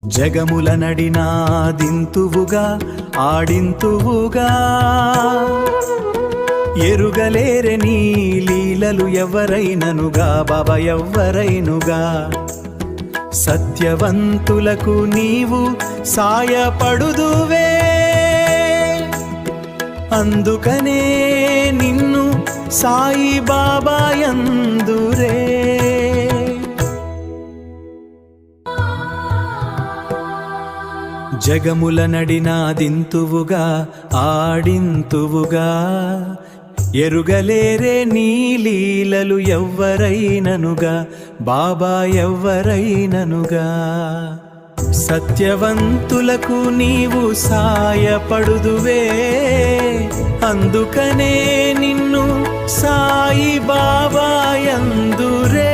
జగముల నడినాదింతువుగా ఆడింతువుగా ఎరుగలేరె నీ లీలలు ఎవరైననుగా బాబా ఎవ్వరైనుగా సత్యవంతులకు నీవు సాయపడుదువే అందుకనే నిన్ను సాయి బాబా యందురే జగముల నడినాదింతువుగా ఆడింతువుగా ఎరుగలేరే నీ లీలలు ఎవ్వరైననుగా బాబా ఎవ్వరైననుగా సత్యవంతులకు నీవు సాయపడుదువే అందుకనే నిన్ను సాయి బాబా యందురే